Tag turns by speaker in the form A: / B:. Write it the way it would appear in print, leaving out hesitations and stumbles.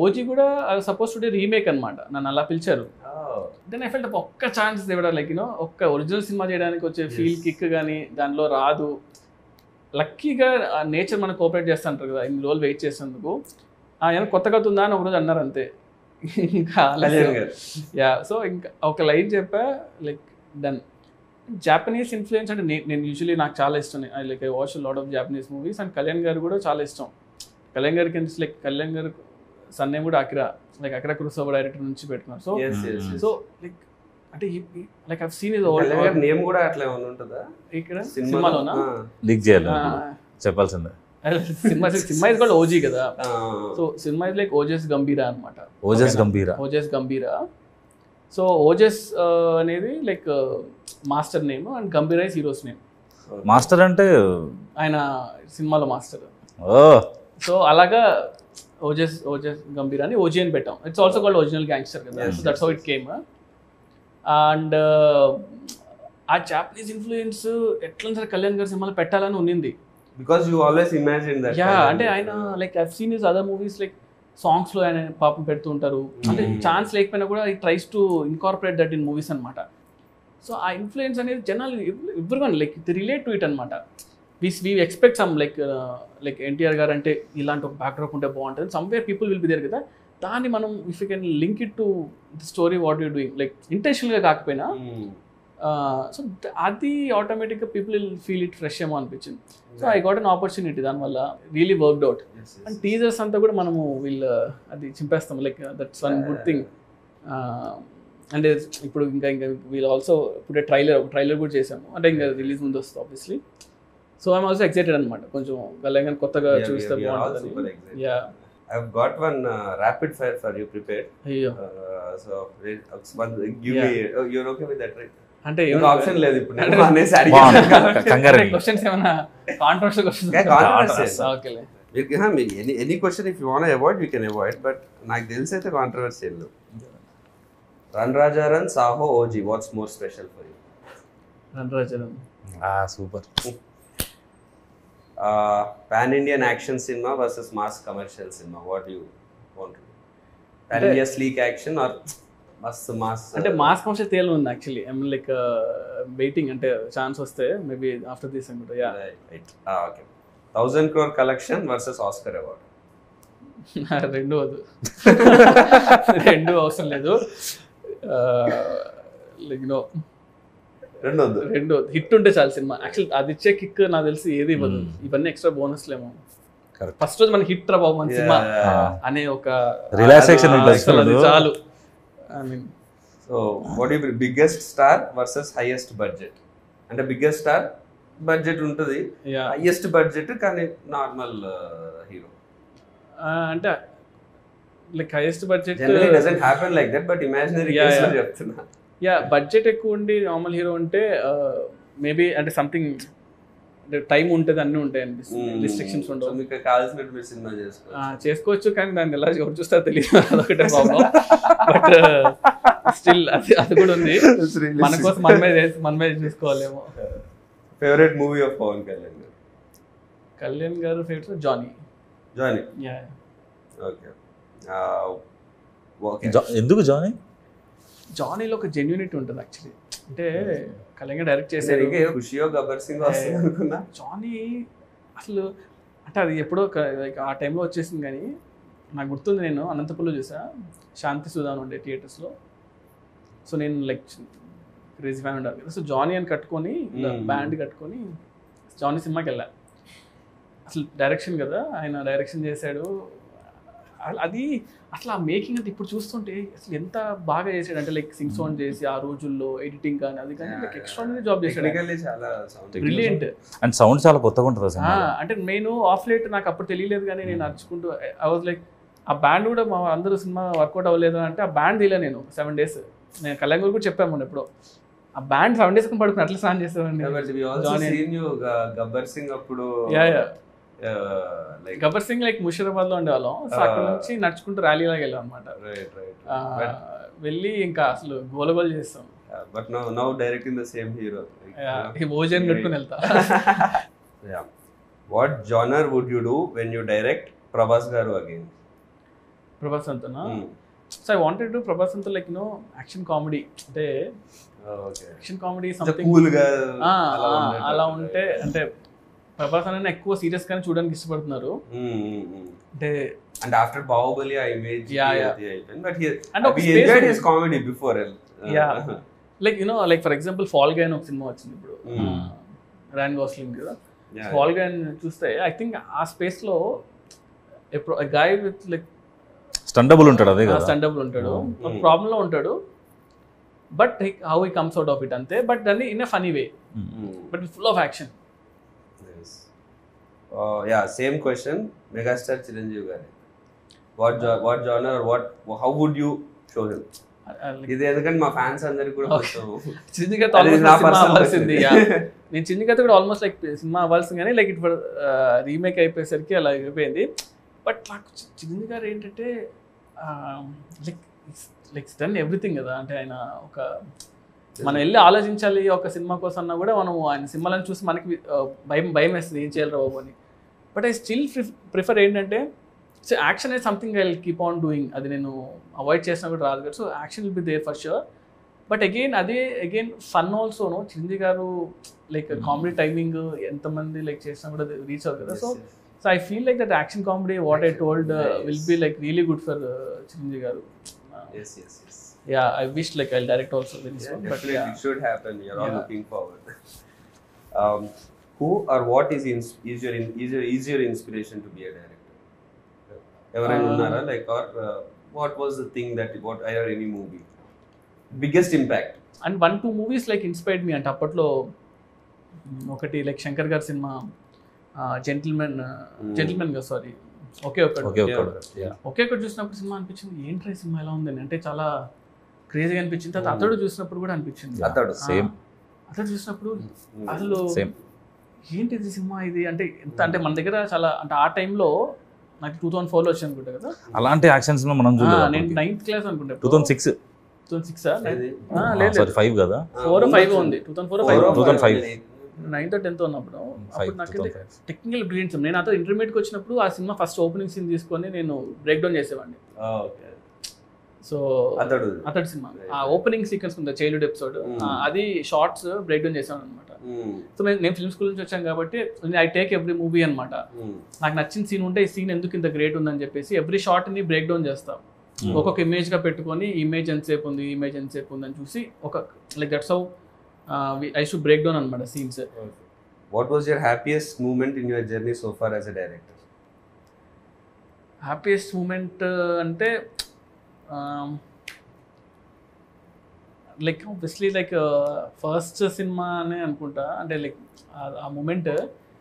A: OG కూడా suppose to remake అనమాట, నన్ను అలా పిలిచారు. దెన్ ఐ ఫెల్ట్ ఒక్క ఛాన్స్ ఇవ్వడం, లైక్ యూనో ఒక్క ఒరిజినల్ సినిమా చేయడానికి వచ్చే ఫీల్ కిక్ కానీ దానిలో రాదు. లక్కీగా నేచర్ మనకు కోఆపరేట్ చేస్తూ ఉంటారు కదా, ఇన్ని రోజులు వెయిట్ చేసేందుకు. ఏమైనా కొత్తగా ఉందా అని ఒకరోజు అన్నారు అంతే. ఇంకా యా, సో ఇంకా ఒక లైన్ చెప్పా, లైక్ డన్. జాపనీస్ ఇన్ఫ్లుయెన్స్ అంటే నేను యూజువలీ నాకు చాలా ఇష్టం. Like I watch lot of Japanese movies. And Kalyan గారు కూడా చాలా ఇష్టం. కళ్యాణ్ గారికి లైక్ కళ్యాణ్ గారు సన్ నేమ్ కూడా Akira, like Akira Kurosawa director నుంచి పెట్టుకున్నారు. సో లైక్ అంటే like I have seen his old
B: name కూడా అట్లా ఏమైనా ఉంటుందా
A: ఇక్కడ సినిమాలోనా?
C: లీక్ చేయాలి చెప్పాల్సిందే.
A: సినిమా ఇస్ కాల్డ్ ఓజీ కదా. So cinema is like Ojas గంభీరా అనమాట. ఓజస్ గంభీరా. సో ఓజస్ అనేది like master name and గంభీరా is heroes name.
C: Master అంటే
A: ఆయన సినిమాలో మాస్టర్. సో అలాగా ఓజస్ గంభీరా అని ఓజీ అని పెట్టాం. It's also called original gangster కదా. So that's how it came. And ఆ జాపనీస్ ఇన్ఫ్లుయెన్స్ ఎట్లా సరే కళ్యాణ్ గారి సినిమాలో పెట్టాలని ఉన్నింది.
B: Because you always imagine that.
A: Yeah, అంటే ఆయన like I've seen his other movies, like సాంగ్స్లో ఆయన పాపం పెడుతూ ఉంటారు. అంటే ఛాన్స్ లేకపోయినా కూడా ఈ tries to incorporate that in movies అనమాట. సో ఆ ఇన్ఫ్లుయెన్స్ అనేది జనాలు everyone like the relate to it అనమాట. We expect some like NTR garu అంటే ఇలాంటి ఒక బ్యాక్డ్రాప్ ఉంటే బాగుంటుంది. Somewhere people will be there కదా. దాన్ని మనం if you can link it to the story what you doing, like ఇంటెన్షనల్గా కాకపోయినా, సో అది ఆటోమేటిక్గా people will feel it fresh ఏమో అనిపించింది. So I got an opportunity, దానివల్ల really worked out. And teasers అంతా కూడా మనము అది చింపేస్తాం, like that's one good thing. అంటే ఇప్పుడు ఇంకా వీళ్ళు ఆల్సో ఇప్పుడు ట్రైలర్ కూడా చేసాము, అంటే ఇంకా రిలీజ్ ముందు వస్తుంది obviously. So I'm also excited అనమాట, కొంచెం కళ్యాణ్ కొత్తగా చూస్తే బాగుంటుంది. Yeah,
B: I've got one rapid fire for you prepared. So give me, you're okay with that, right?
A: అంటే
B: ఆప్షన్ లేదు ఇప్పుడు నేను అనేసి అడిగాను.
A: క్వశ్చన్స్ ఏమైనా కాంట్రవర్షియల్ క్వశ్చన్స్? ఓకేలే,
B: any question if you want avoid you can avoid, but నాకు తెలిసి అయితే controversial. Run Raja run, Saaho, OG, what's more special for you?
A: Run Raja run.
C: Super.
B: Pan Indian action cinema versus mass commercial cinema, what you want? Pan India sleek action or మస్త్ mass?
A: అంటే mass commercial తేలు ఉంది actually. I mean like waiting, అంటే chance వస్తే maybe after this అనుకుంటా. Yeah,
B: right. Okay. 1000 crore collection versus Oscar award?
A: రెండు అవసరం లేదు. లైక్ నో, రెండు హిట్ ఉంటే చాలు సినిమా. యాక్చువల్ అది ఇచ్చే కిక్ నాకు తెలిసి ఏది ఇవ్వదు. ఇవన్నీ ఎక్స్ట్రా బోనస్లేమో. ఫస్ట్ రోజు మనకి హిట్ రా బాబు మన సినిమా అనే ఒక
C: రిలాక్సేషన్
A: చాలు. I mean,
B: so what you biggest star versus highest budget? అంటే బిగ్గెస్ట్ స్టార్ బడ్జెట్ ఉంటుంది, హైయెస్ట్ బడ్జెట్ కానీ నార్మల్ హీరో.
A: అంటే like highest budget
B: doesn't happen like that, but imaginary case లో చెప్తున్నా.
A: యా, బడ్జెట్ ఎక్కువ ఉండి నార్మల్ హీరో ఉంటే maybe అంటే సంథింగ్ టైం ఉంటుంది, అన్నీ ఉంటాయి అనిపిస్తుంది, రిస్ట్రిక్షన్స్ ఉండవు.
B: మీకు కావాల్సినట్టు మీరు సినిమా
A: చేసుకోవచ్చు, కానీ దాన్ని ఎలా ఎవరు చూస్తారో తెలియదు, అదొకటే ప్రాబ్లం. బట్ స్టిల్ అది కూడా ఉంది, మన కోసం మన మీద చూసుకోవాలేమో.
B: Favourite movie of Pavan Kalyan garu?
A: Kalyan garu favourite Johnny. Yeah,
B: okay.
C: ఎందుకు జానీ?
A: జానీలో ఒక జెన్యూనిటీ ఉంటుంది యాక్చువల్లీ. అంటే కళ్యాణ్ డైరెక్ట్ చేశారు.
B: ఖుషియో గబ్బర్ సింగ్ వస్తుంది అనుకున్నా.
A: జానీ అసలు అంటే అది ఎప్పుడో ఆ టైంలో వచ్చేసింది, కానీ నాకు గుర్తుంది, నేను అనంతపురంలో చూసా, శాంతి సుధాన్ ఉండే థియేటర్స్లో. సో నేను లైక్ క్రేజీ ఫ్యాన్ ఉండాలి కదా. సో జానీ అని కట్టుకొని బ్యాండ్ కట్టుకొని జానీ సినిమాకి వెళ్ళా. అసలు డైరెక్షన్ కదా, ఆయన డైరెక్షన్ చేశాడు. అది అసలు ఆ మేకింగ్ అంటే ఇప్పుడు చూస్తుంటే అసలు ఎంత బాగా చేసాడు అంటే, లైక్ సింగ్ సౌండ్ చేసి ఆ రోజుల్లో ఎడిటింగ్ కానీ అది కానీ లైక్ ఎక్స్ట్రాడినరీ జాబ్ చేశాడు. బ్రిలియంట్.
C: అండ్ సౌండ్ చాలా కొత్తగా ఉంటుంది.
A: అంటే నేను ఆఫ్ లైట్ నాకు అప్పుడు తెలియలేదు, కానీ నేను నడుచుకుంటూ ఐ వాజ్ లైక్, ఆ బ్యాండ్ కూడా మా అందరూ సినిమా వర్కౌట్ అవ్వలేదు అంటే ఆ బ్యాండ్ తీయలే నేను 7 days. నేను కళ్యాణ్ గారు కూడా చెప్పాము మొన్న ఎప్పుడో, ఆ బ్యాండ్ 7 days పడుకుని అట్లా స్నాన్ చేసేవాడిని.
B: గబ్బర్ సింగ్ అప్పుడు
A: గబ్బర్ సింగ్ లైక్ ముషీరాబాద్ లో ఉండేవాళ్ళం. సో అక్కడ నుంచి నడుచుకుంటూ ర్యాలీ లాగా వెళ్ళాం అనమాట. వెళ్ళి ఇంకా అసలు గోలగోలు చేస్తాం.
B: But now directing the same hero,
A: ఓజన్ కట్టుకుని వెళ్తా.
B: What genre would you do when you direct Prabhas garu again?
A: ప్రభాసంతోనా? సో ఐ వాంటెడ్ టు ప్రభాసంతో లైక్ యాక్షన్ కామెడీ, అంటే యాక్షన్ కామెడీ సంథింగ్
B: కూల్గా
A: అలా ఉంటే, అంటే ప్రభాస్ అనే ఎక్కువ సీరియస్ గానే చూడడానికి ఇష్టపడుతున్నారు. అంటే
B: ఆఫ్టర్ బాహుబలి ఆ ఇమేజ్ బట్
A: అంటే ఒక
B: we enjoyed his comedy before
A: like like for example fall guy అని ఒక సినిమా వచ్చింది ఇప్పుడు, రాయన్ గోస్లింగ్ కదా. ఫాల్ గై చూస్తే ఐ థింక్ ఆ స్పేస్ లో గాయ్ విత్ లైక్
C: స్టండబుల్ ఉంటాడు, అదే కదా,
A: స్టండబుల్ ఉంటాడు, ఒక ప్రాబ్లం లో ఉంటాడు, but how he comes out of it అంతే. బట్ దాన్ని in a funny way, but full of action.
B: Same question, megastar Chiranjeevi గారి what genre or how would you show him? ఇది ఎందుకంటే మా ఫ్యాన్స్ అందరికి కూడా
A: చిరంజీవి గారితో ఆల్మోస్ట్ సినిమా అవ్వాల్సింది. నేను చిరంజీవి గారితో కూడా ఆల్మోస్ట్ లైక్ సినిమా అవ్వాల్సింది, కానీ లైక్ ఇప్పుడు రీమేక్ అయిపోయేసరికి అలా అయిపోయింది. బట్ నాకు చిరంజీవి గారు ఏంటంటే లైక్ డన్ ఎవ్రీథింగ్ కదా. అంటే ఆయన ఒక మనం వెళ్ళి ఆలోచించాలి ఒక సినిమా కోసం అన్నా కూడా మనం ఆయన సినిమాలను చూసి మనకి భయం వేస్తుంది, ఏం చేయాలి బాబు అని. బట్ ఐ స్టిల్ ప్రిఫర్ ఏంటంటే, సో యాక్షన్ అనేది something I will keep on doing, అది నేను అవాయిడ్ చేసినా కూడా రాదు కదా. So action will be there for sure. But again fun ఆల్సోను. Chiranjeevi garu like comedy timing ఎంతమంది లైక్ చేసినా కూడా రీచ్ అవుతుంది కదా. So I feel like that action comedy what I told will be like really good for Chiranjeevi garu.
B: Yes.
A: Yeah, I wish like I'll direct also very soon. But
B: yeah, it should happen. You're all looking forward. Who or what is your inspiration to be a director? Evaraina unnara like, or what was the thing that what or any movie biggest impact?
A: And 1-2 movies like inspired me. And అప్పట్లో ఒకటి like Shankar గారి cinema gentlemen గా sorry ఒకే ఒకటి చూసినప్పుడు cinema అనిపించింది, ఏంట్రా ఈ cinema ఎలా ఉందని, అంటే చాలా క్రేజీగా అనిపించింది. తర్వాత అతడు చూసినప్పుడు కూడా అనిపించింది. అతడు చూసినప్పుడు అసలు ఏంటిది సినిమా ఇది, అంటే ఎంత అంటే మన దగ్గర చాలా, అంటే ఆ టైంలో నాకు 2004లో వచ్చి అనుకుంటా కదా
C: అలాంటి యాక్షన్ సినిమా మనం చూడలేదు.
A: నేను 9th క్లాస్ అనుకుంటా.
C: 2006
A: లేదు
C: 5 కదా,
A: 4 or 5 ఉంది.
C: 2005
A: 9th or 10th ఉన్నప్పుడు. అప్పుడు నాకు టెక్నికల్ బ్రిలియన్స్. నేను అతను ఇంటర్మీడియట్కి వచ్చినప్పుడు ఆ సినిమా ఫస్ట్ ఓపెనింగ్ సీన్ తీసుకొని నేను బ్రేక్ డౌన్ చేసేవాడిని. సో అతడు సినిమా ఆ ఓపెనింగ్ సీక్వెన్స్ ఉంది, చైల్డ్హుడ్ ఎపిసోడ్, అది షార్ట్స్ బ్రేక్ డౌన్ చేసాను అనమాట. సో నేను ఫిల్మ్ స్కూల్ నుంచి వచ్చాను కాబట్టి ఐ టేక్ ఎవ్రీ మూవీ అనమాట. నాకు నచ్చిన సీన్ ఉంటే ఈ సీన్ ఎందుకు ఇంత గ్రేట్ ఉందని చెప్పేసి ఎవ్రీ షార్ట్ ని బ్రేక్ డౌన్ చేస్తాం. ఒక్కొక్క ఇమేజ్ గా పెట్టుకొని ఇమేజ్ ఎంతసేపు ఉంది అని చూసి ఒక like that's how I should break down on my scenes.
B: What was your happiest moment in your journey so far as a director?
A: Happiest moment ante like obviously like first cinema ane anukunta, ante like aa moment